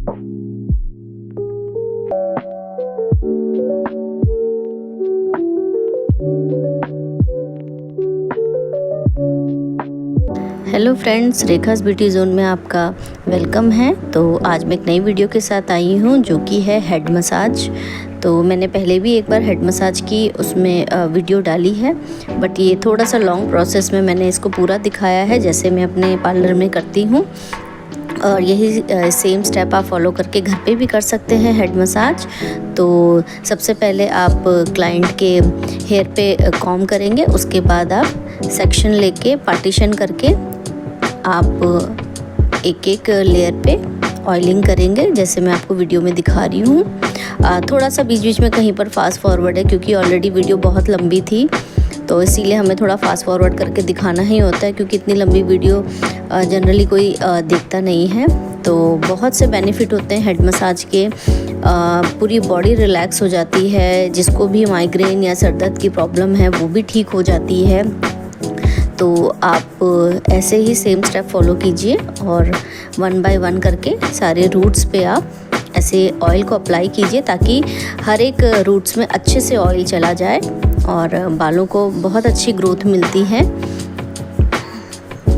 Hello friends, रेखास beauty zone में आपका welcome है। तो आज मैं एक नई वीडियो के साथ आई हूँ जो कि है हेड मसाज। तो मैंने पहले भी एक बार हेड मसाज की उसमें वीडियो डाली है, बट ये थोड़ा सा लॉन्ग प्रोसेस में मैंने इसको पूरा दिखाया है जैसे मैं अपने पार्लर में करती हूँ। और यही सेम स्टेप आप फॉलो करके घर पे भी कर सकते हैं हेड मसाज। तो सबसे पहले आप क्लाइंट के हेयर पे कॉम्ब करेंगे, उसके बाद आप सेक्शन लेके पार्टीशन करके आप एक एक लेयर पे ऑयलिंग करेंगे जैसे मैं आपको वीडियो में दिखा रही हूँ। थोड़ा सा बीच बीच में कहीं पर फास्ट फॉरवर्ड है क्योंकि ऑलरेडी वीडियो बहुत लंबी थी, तो इसीलिए हमें थोड़ा फास्ट फॉरवर्ड करके दिखाना ही होता है क्योंकि इतनी लंबी वीडियो जनरली कोई देखता नहीं है। तो बहुत से बेनिफिट होते हैं हेड मसाज के। पूरी बॉडी रिलैक्स हो जाती है, जिसको भी माइग्रेन या सर दर्द की प्रॉब्लम है वो भी ठीक हो जाती है। तो आप ऐसे ही सेम स्टेप फॉलो कीजिए और 1 बाय 1 करके सारे रूट्स पे आप ऐसे ऑयल को अप्लाई कीजिए ताकि हर एक रूट्स में अच्छे से ऑयल चला जाए और बालों को बहुत अच्छी ग्रोथ मिलती है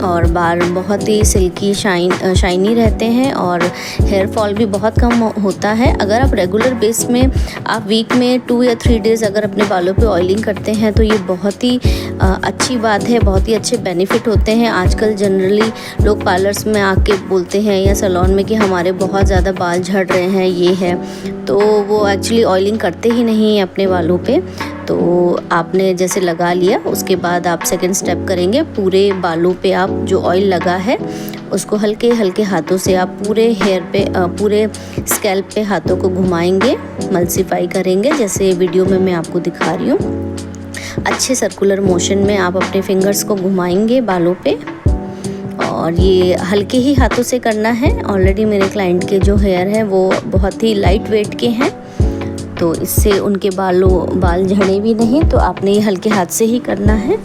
और बाल बहुत ही सिल्की शाइनी रहते हैं और हेयर फॉल भी बहुत कम होता है। अगर आप रेगुलर बेस में आप वीक में 2 या 3 डेज़ अगर अपने बालों पे ऑयलिंग करते हैं तो ये बहुत ही अच्छी बात है, बहुत ही अच्छे बेनिफिट होते हैं। आजकल जनरली लोग पार्लर्स में आके बोलते हैं या सैलून में कि हमारे बहुत ज़्यादा बाल झड़ रहे हैं, ये है, तो वो एक्चुअली ऑयलिंग करते ही नहीं हैं अपने बालों पे। तो आपने जैसे लगा लिया, उसके बाद आप सेकंड स्टेप करेंगे, पूरे बालों पे आप जो ऑयल लगा है उसको हल्के हल्के हाथों से आप पूरे हेयर पे पूरे स्कैल्प पे हाथों को घुमाएंगे, मल्सीफाई करेंगे जैसे वीडियो में मैं आपको दिखा रही हूँ। अच्छे सर्कुलर मोशन में आप अपने फिंगर्स को घुमाएंगे बालों पे और ये हल्के ही हाथों से करना है। ऑलरेडी मेरे क्लाइंट के जो हेयर है वो बहुत ही लाइट वेट के हैं, तो इससे उनके बाल झड़े भी नहीं, तो आपने ये हल्के हाथ से ही करना है।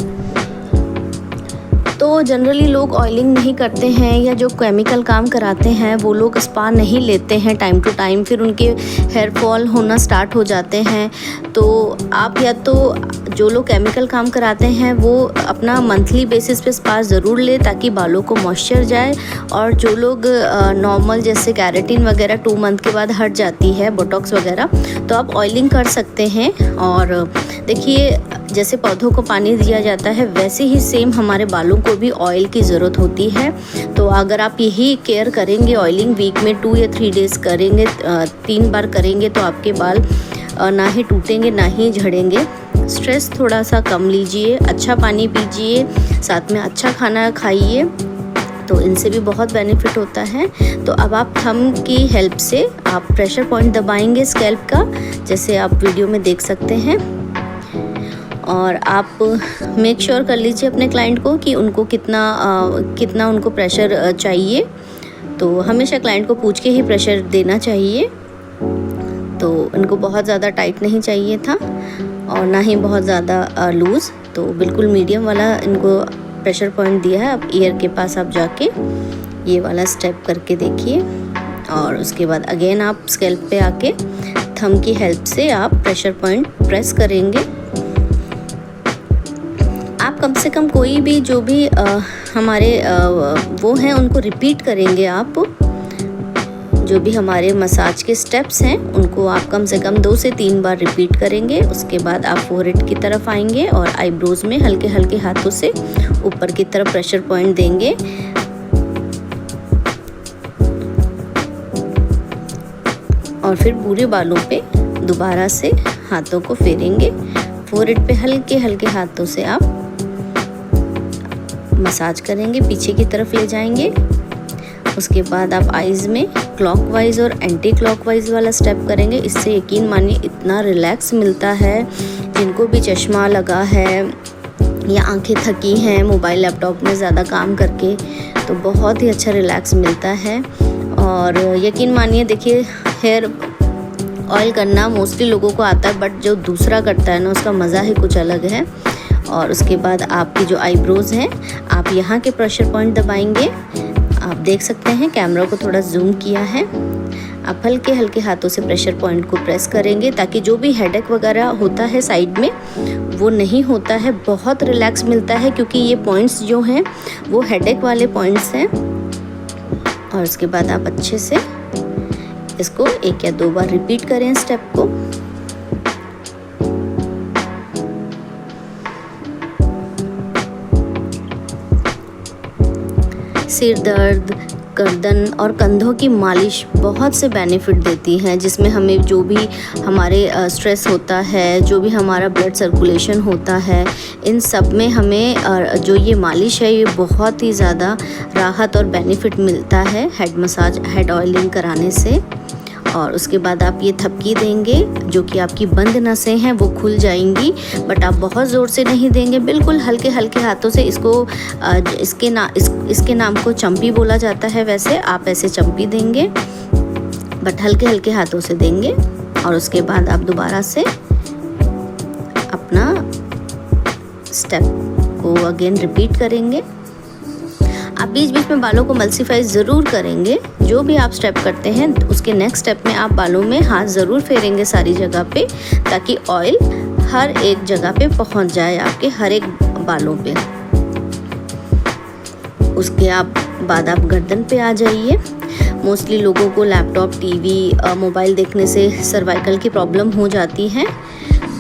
तो जनरली लोग ऑयलिंग नहीं करते हैं या जो केमिकल काम कराते हैं वो लोग स्पा नहीं लेते हैं टाइम टू टाइम, फिर उनके हेयर फॉल होना स्टार्ट हो जाते हैं। तो आप या तो जो लोग केमिकल काम कराते हैं वो अपना मंथली बेसिस पे स्पा ज़रूर ले ताकि बालों को मॉइस्चर जाए, और जो लोग नॉर्मल जैसे कैरेटिन वगैरह 2 मंथ के बाद हट जाती है, बोटॉक्स वगैरह, तो आप ऑयलिंग कर सकते हैं। और देखिए जैसे पौधों को पानी दिया जाता है वैसे ही सेम हमारे बालों को भी ऑयल की ज़रूरत होती है। तो अगर आप यही केयर करेंगे, ऑयलिंग वीक में 2 या 3 डेज़ करेंगे, 3 बार करेंगे, तो आपके बाल ना ही टूटेंगे ना ही झड़ेंगे। स्ट्रेस थोड़ा सा कम लीजिए, अच्छा पानी पीजिए, साथ में अच्छा खाना खाइए, तो इनसे भी बहुत बेनिफिट होता है। तो अब आप थंब की हेल्प से आप प्रेशर पॉइंट दबाएंगे स्कैल्प का, जैसे आप वीडियो में देख सकते हैं। और आप मेक श्योर कर लीजिए अपने क्लाइंट को कि उनको कितना उनको प्रेशर चाहिए। तो हमेशा क्लाइंट को पूछ के ही प्रेशर देना चाहिए। तो इनको बहुत ज़्यादा टाइट नहीं चाहिए था और ना ही बहुत ज़्यादा लूज़, तो बिल्कुल मीडियम वाला इनको प्रेशर पॉइंट दिया है। अब ईयर के पास आप जाके ये वाला स्टेप करके देखिए और उसके बाद अगेन आप स्कैल्प पे आके थंब की हेल्प से आप प्रेशर पॉइंट प्रेस करेंगे। आप कम से कम कोई भी जो भी हमारे वो हैं उनको रिपीट करेंगे। आप जो भी हमारे मसाज के स्टेप्स हैं उनको आप कम से कम 2 से 3 बार रिपीट करेंगे। उसके बाद आप फोरहेड की तरफ आएंगे और आईब्रोज में हल्के हल्के हाथों से ऊपर की तरफ प्रेशर पॉइंट देंगे। और फिर पूरे बालों पे दोबारा से हाथों को फेरेंगे। फोरहेड पे हल्के हल्के हाथों से आप मसाज करेंगे, पीछे की तरफ ले जाएंगे। उसके बाद आप आईज में क्लॉकवाइज और एंटी क्लॉकवाइज वाला स्टेप करेंगे। इससे यकीन मानिए इतना रिलैक्स मिलता है। जिनको भी चश्मा लगा है या आंखें थकी हैं मोबाइल लैपटॉप में ज़्यादा काम करके, तो बहुत ही अच्छा रिलैक्स मिलता है। और यकीन मानिए देखिए हेयर ऑयल करना मोस्टली लोगों को आता है, बट जो दूसरा करता है ना उसका मज़ा ही कुछ अलग है। और उसके बाद आपकी जो आईब्रोज़ हैं आप यहाँ के प्रेशर पॉइंट दबाएंगे। आप देख सकते हैं कैमरा को थोड़ा जूम किया है। आप हल्के हल्के हाथों से प्रेशर पॉइंट को प्रेस करेंगे ताकि जो भी हेडेक वगैरह होता है साइड में वो नहीं होता है, बहुत रिलैक्स मिलता है क्योंकि ये पॉइंट्स जो हैं वो हेडेक वाले पॉइंट्स हैं। और उसके बाद आप अच्छे से इसको 1 या 2 बार रिपीट करें स्टेप को। सिर दर्द, गर्दन और कंधों की मालिश बहुत से बेनिफिट देती हैं, जिसमें हमें जो भी हमारे स्ट्रेस होता है, जो भी हमारा ब्लड सर्कुलेशन होता है, इन सब में हमें जो ये मालिश है ये बहुत ही ज़्यादा राहत और बेनिफिट मिलता है हेड मसाज, हेड ऑयलिंग कराने से। और उसके बाद आप ये थपकी देंगे, जो कि आपकी बंद नसें हैं वो खुल जाएंगी, बट आप बहुत ज़ोर से नहीं देंगे, बिल्कुल हल्के हल्के हाथों से। इसके नाम को चंपी बोला जाता है, वैसे आप ऐसे चंपी देंगे बट हल्के हल्के हाथों से देंगे। और उसके बाद आप दोबारा से अपना स्टेप को अगेन रिपीट करेंगे। आप बीच बीच में बालों को मल्सीफाई ज़रूर करेंगे। जो भी आप स्टेप करते हैं उसके नेक्स्ट स्टेप में आप बालों में हाथ ज़रूर फेरेंगे सारी जगह पे, ताकि ऑयल हर एक जगह पे पहुंच जाए, आपके हर एक बालों पे। उसके बाद आप गर्दन पे आ जाइए। मोस्टली लोगों को लैपटॉप, टीवी, मोबाइल देखने से सर्वाइकल की प्रॉब्लम हो जाती है,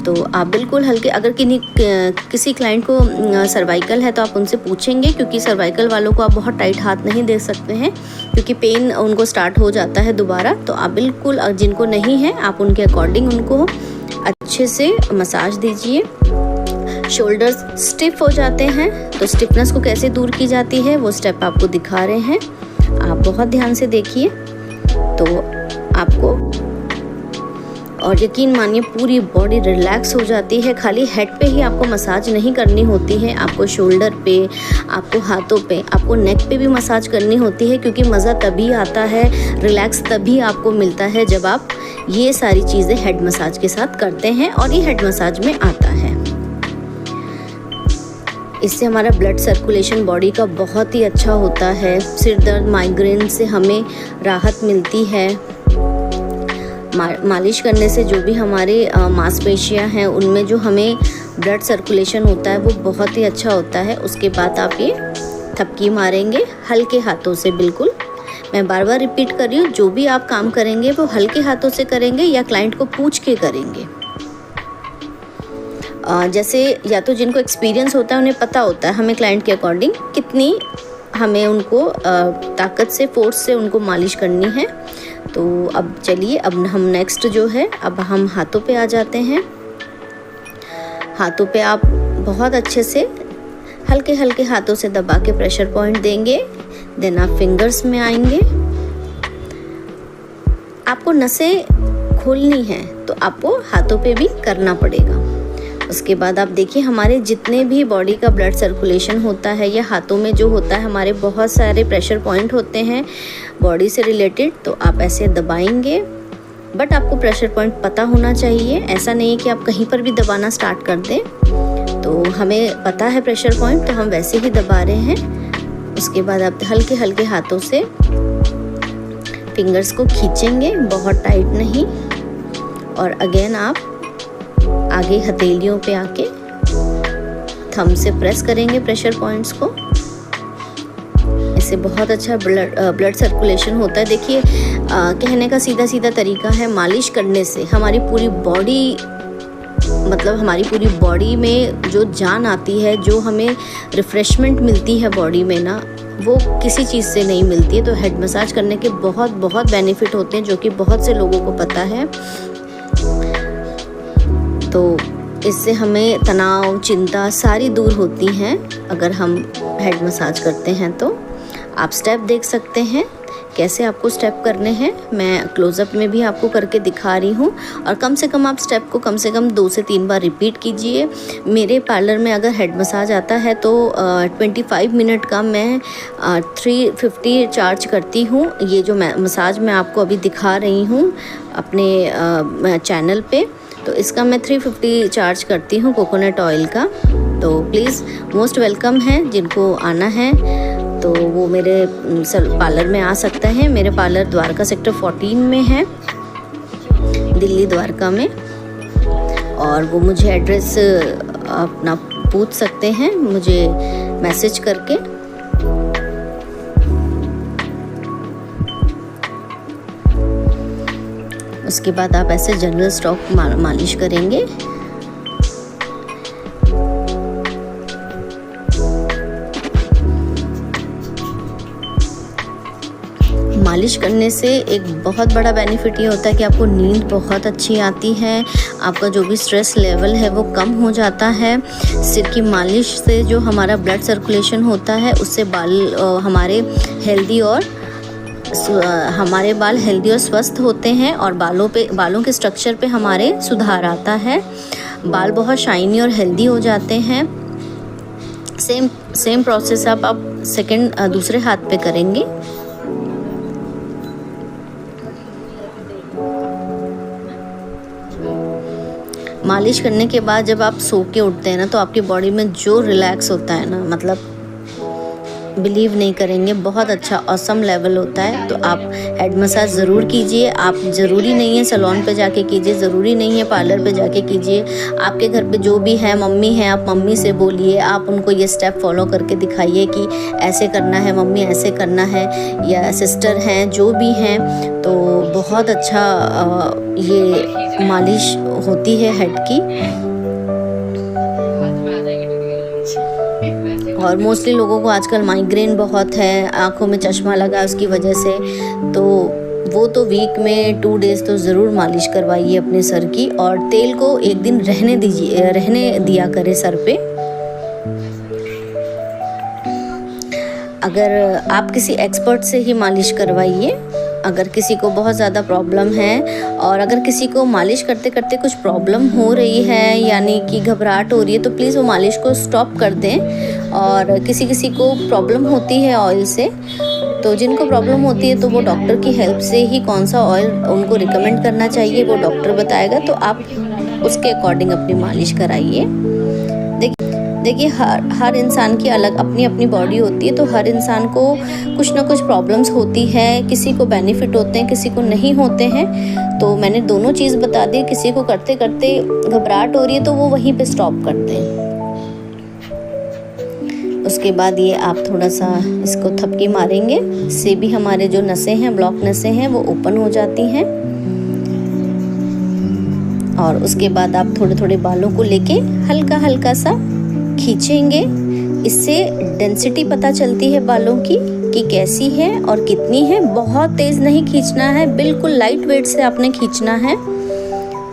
तो आप बिल्कुल हल्के, अगर किसी क्लाइंट को सर्वाइकल है तो आप उनसे पूछेंगे, क्योंकि सर्वाइकल वालों को आप बहुत टाइट हाथ नहीं दे सकते हैं क्योंकि पेन उनको स्टार्ट हो जाता है दोबारा। तो आप बिल्कुल, जिनको नहीं है आप उनके अकॉर्डिंग उनको अच्छे से मसाज दीजिए। शोल्डर्स स्टिफ हो जाते हैं, तो स्टिफनेस को कैसे दूर की जाती है वो स्टेप आपको दिखा रहे हैं, आप बहुत ध्यान से देखिए तो आपको, और यकीन मानिए पूरी बॉडी रिलैक्स हो जाती है। खाली हेड पे ही आपको मसाज नहीं करनी होती है, आपको शोल्डर पे, आपको हाथों पे, आपको नेक पे भी मसाज करनी होती है, क्योंकि मज़ा तभी आता है, रिलैक्स तभी आपको मिलता है जब आप ये सारी चीज़ें हेड मसाज के साथ करते हैं, और ये हेड मसाज में आता है। इससे हमारा ब्लड सर्कुलेशन बॉडी का बहुत ही अच्छा होता है। सिर दर्द, माइग्रेन से हमें राहत मिलती है। मालिश करने से जो भी हमारे मांसपेशियां हैं उनमें जो हमें ब्लड सर्कुलेशन होता है वो बहुत ही अच्छा होता है। उसके बाद आप ये थपकी मारेंगे हल्के हाथों से, बिल्कुल मैं बार बार रिपीट कर रही हूँ, जो भी आप काम करेंगे वो हल्के हाथों से करेंगे या क्लाइंट को पूछ के करेंगे। जैसे या तो जिनको एक्सपीरियंस होता है उन्हें पता होता है हमें क्लाइंट के अकॉर्डिंग कितनी हमें उनको ताकत से, फोर्स से उनको मालिश करनी है। तो अब चलिए, अब हम नेक्स्ट जो है, अब हम हाथों पे आ जाते हैं। हाथों पे आप बहुत अच्छे से हल्के हल्के हाथों से दबा के प्रेशर पॉइंट देंगे। देन आप फिंगर्स में आएंगे। आपको नसें खोलनी है तो आपको हाथों पे भी करना पड़ेगा। उसके बाद आप देखिए, हमारे जितने भी बॉडी का ब्लड सर्कुलेशन होता है या हाथों में जो होता है, हमारे बहुत सारे प्रेशर पॉइंट होते हैं बॉडी से रिलेटेड। तो आप ऐसे दबाएंगे, बट आपको प्रेशर पॉइंट पता होना चाहिए। ऐसा नहीं है कि आप कहीं पर भी दबाना स्टार्ट कर दें। तो हमें पता है प्रेशर पॉइंट, तो हम वैसे ही दबा रहे हैं। उसके बाद आप हल्के हल्के हाथों से फिंगर्स को खींचेंगे, बहुत टाइट नहीं। और अगेन आप आगे हथेलियों पे आके थंब से प्रेस करेंगे प्रेशर पॉइंट्स को। इससे बहुत अच्छा ब्लड सर्कुलेशन होता है। देखिए, कहने का सीधा सीधा तरीका है, मालिश करने से हमारी पूरी बॉडी, मतलब हमारी पूरी बॉडी में जो जान आती है, जो हमें रिफ़्रेशमेंट मिलती है बॉडी में ना, वो किसी चीज़ से नहीं मिलती है। तो हेड मसाज करने के बहुत बहुत बेनिफिट होते हैं, जो कि बहुत से लोगों को पता है। तो इससे हमें तनाव, चिंता सारी दूर होती हैं अगर हम हेड मसाज करते हैं। तो आप स्टेप देख सकते हैं कैसे आपको स्टेप करने हैं। मैं क्लोज़अप में भी आपको करके दिखा रही हूँ। और कम से कम आप स्टेप को कम से कम 2 से 3 बार रिपीट कीजिए। मेरे पार्लर में अगर हेड मसाज आता है तो 25 मिनट का मैं 350 चार्ज करती हूँ। ये जो मसाज मैं आपको अभी दिखा रही हूँ अपने चैनल पे, तो इसका मैं 350 चार्ज करती हूँ कोकोनट ऑयल का। तो प्लीज़ मोस्ट वेलकम है, जिनको आना है तो वो मेरे पार्लर में आ सकता है। मेरे पार्लर द्वारका सेक्टर 14 में है, दिल्ली द्वारका में। और वो मुझे एड्रेस अपना पूछ सकते हैं मुझे मैसेज करके। उसके बाद आप ऐसे जनरल स्टॉक मालिश करेंगे। मालिश करने से एक बहुत बड़ा बेनिफिट ये होता है कि आपको नींद बहुत अच्छी आती है, आपका जो भी स्ट्रेस लेवल है वो कम हो जाता है। सिर की मालिश से जो हमारा ब्लड सर्कुलेशन होता है उससे हमारे बाल हेल्दी और स्वस्थ होते हैं और बालों के स्ट्रक्चर पे हमारे सुधार आता है। बाल बहुत शाइनी और हेल्दी हो जाते हैं। सेम प्रोसेस आप दूसरे हाथ पे करेंगे। मालिश करने के बाद जब आप सो के उठते हैं ना, तो आपकी बॉडी में जो रिलैक्स होता है ना, मतलब बिलीव नहीं करेंगे, बहुत अच्छा ऑसम लेवल होता है। तो आप हेड मसाज ज़रूर कीजिए। आप ज़रूरी नहीं है सैलून पे जाके कीजिए, ज़रूरी नहीं है पार्लर पे जाके कीजिए। आपके घर पे जो भी है, मम्मी है, आप मम्मी से बोलिए, आप उनको ये स्टेप फॉलो करके दिखाइए कि ऐसे करना है मम्मी, ऐसे करना है, या सिस्टर हैं जो भी हैं। तो बहुत अच्छा ये मालिश होती है हेड की। और मोस्टली लोगों को आजकल माइग्रेन बहुत है, आँखों में चश्मा लगा उसकी वजह से, तो वो तो वीक में 2 डेज़ तो ज़रूर मालिश करवाइए अपने सर की। और तेल को एक दिन रहने दिया करें सर पे। अगर आप किसी एक्सपर्ट से ही मालिश करवाइए, अगर किसी को बहुत ज़्यादा प्रॉब्लम है, और अगर किसी को मालिश करते करते कुछ प्रॉब्लम हो रही है, यानी कि घबराहट हो रही है, तो प्लीज़ वो मालिश को स्टॉप कर दें। और किसी को प्रॉब्लम होती है ऑयल से, तो जिनको प्रॉब्लम होती है तो वो डॉक्टर की हेल्प से ही कौन सा ऑयल उनको रिकमेंड करना चाहिए वो डॉक्टर बताएगा, तो आप उसके अकॉर्डिंग अपनी मालिश कराइए। देखिए हर इंसान की अलग अपनी अपनी बॉडी होती है, तो हर इंसान को कुछ ना कुछ प्रॉब्लम्स होती है। किसी को बेनिफिट होते हैं, किसी को नहीं होते हैं। तो मैंने दोनों चीज़ बता दी। किसी को करते करते घबराहट हो रही है तो वो वहीं पे स्टॉप कर दें। उसके बाद ये आप थोड़ा सा इसको थपकी मारेंगे, इससे भी हमारे जो नसें हैं, ब्लॉक नसें हैं, वो ओपन हो जाती हैं। और उसके बाद आप थोड़े थोड़े बालों को लेके हल्का हल्का सा खींचेंगे। इससे डेंसिटी पता चलती है बालों की कि कैसी है और कितनी है। बहुत तेज़ नहीं खींचना है, बिल्कुल लाइट वेट से आपने खींचना है।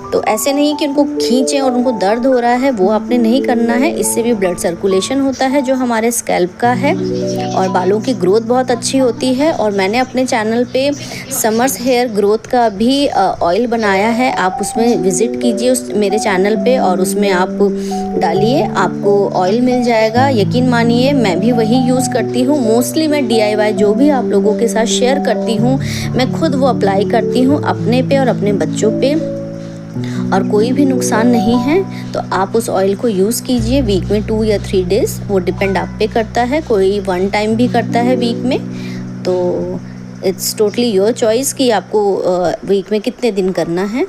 तो ऐसे नहीं कि उनको खींचें और उनको दर्द हो रहा है, वो आपने नहीं करना है। इससे भी ब्लड सर्कुलेशन होता है जो हमारे स्कैल्प का है, और बालों की ग्रोथ बहुत अच्छी होती है। और मैंने अपने चैनल पे समर्स हेयर ग्रोथ का भी ऑयल बनाया है, आप उसमें विज़िट कीजिए मेरे चैनल पे, और उसमें आप डालिए, आपको ऑयल मिल जाएगा। यकीन मानिए मैं भी वही यूज़ करती हूँ। मोस्टली मैं DIY जो भी आप लोगों के साथ शेयर करती हूँ, मैं खुद वो अप्लाई करती हूँ अपने पे और अपने बच्चों पे, और कोई भी नुकसान नहीं है। तो आप उस ऑयल को यूज़ कीजिए वीक में 2 या 3 डेज़, वो डिपेंड आप पे करता है। कोई 1 टाइम भी करता है वीक में, तो इट्स टोटली योर चॉइस कि आपको वीक में कितने दिन करना है।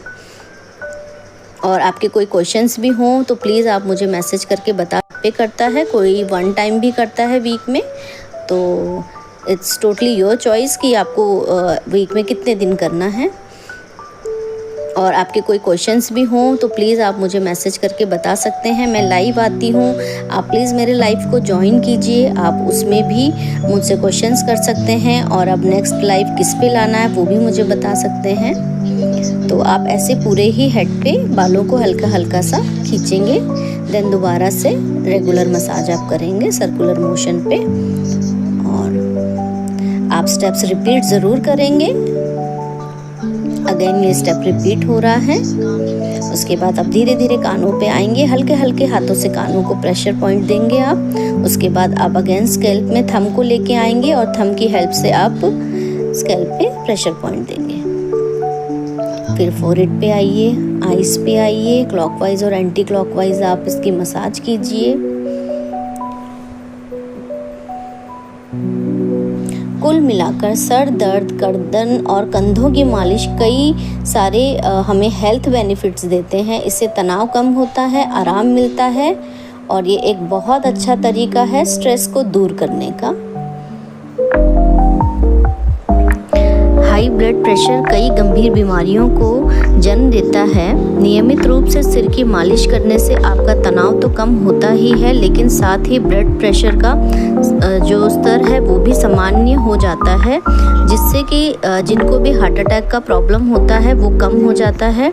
और आपके कोई क्वेश्चंस भी हों तो प्लीज़ आप मुझे मैसेज करके बता पे करता है, कोई 1 टाइम भी करता है वीक में। तो इट्स टोटली योर चॉइस कि आपको वीक में कितने दिन करना है। और आपके कोई क्वेश्चंस भी हों तो प्लीज़ आप मुझे मैसेज करके बता सकते हैं। मैं लाइव आती हूँ, आप प्लीज़ मेरे लाइव को ज्वाइन कीजिए। आप उसमें भी मुझसे क्वेश्चंस कर सकते हैं, और अब नेक्स्ट लाइव किस पे लाना है वो भी मुझे बता सकते हैं। तो आप ऐसे पूरे ही हेड पे बालों को हल्का हल्का सा खींचेंगे, देन दोबारा से रेगुलर मसाज आप करेंगे सर्कुलर मोशन पे। और आप स्टेप्स रिपीट ज़रूर करेंगे। अगेन ये स्टेप रिपीट हो रहा है। उसके बाद आप धीरे धीरे कानों पे आएंगे, हल्के हल्के हाथों से कानों को प्रेशर पॉइंट देंगे आप। उसके बाद आप अगेन स्कैल्प में थंब को लेके आएंगे, और थंब की हेल्प से आप स्कैल्प पे प्रेशर पॉइंट देंगे। फिर फोरहेड पे आइए, आईज पे आइए, क्लॉकवाइज और एंटी क्लॉकवाइज आप इसकी मसाज कीजिए। कुल मिलाकर सर दर्द, गर्दन और कंधों की मालिश कई सारे हमें हेल्थ बेनिफिट्स देते हैं। इससे तनाव कम होता है, आराम मिलता है और ये एक बहुत अच्छा तरीका है स्ट्रेस को दूर करने का। हाई ब्लड प्रेशर कई गंभीर बीमारियों को जन्म देता है। नियमित रूप से सिर की मालिश करने से आपका तनाव तो कम होता ही है, लेकिन साथ ही ब्लड प्रेशर का जो स्तर है वो भी सामान्य हो जाता है, जिससे कि जिनको भी हार्ट अटैक का प्रॉब्लम होता है वो कम हो जाता है।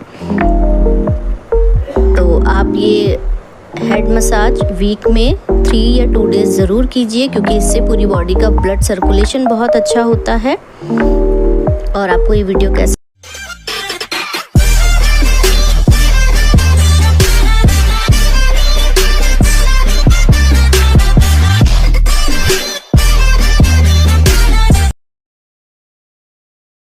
तो आप ये हेड मसाज वीक में 3 या 2 डेज़ ज़रूर कीजिए, क्योंकि इससे पूरी बॉडी का ब्लड सर्कुलेशन बहुत अच्छा होता है। और आपको ये वीडियो कैसा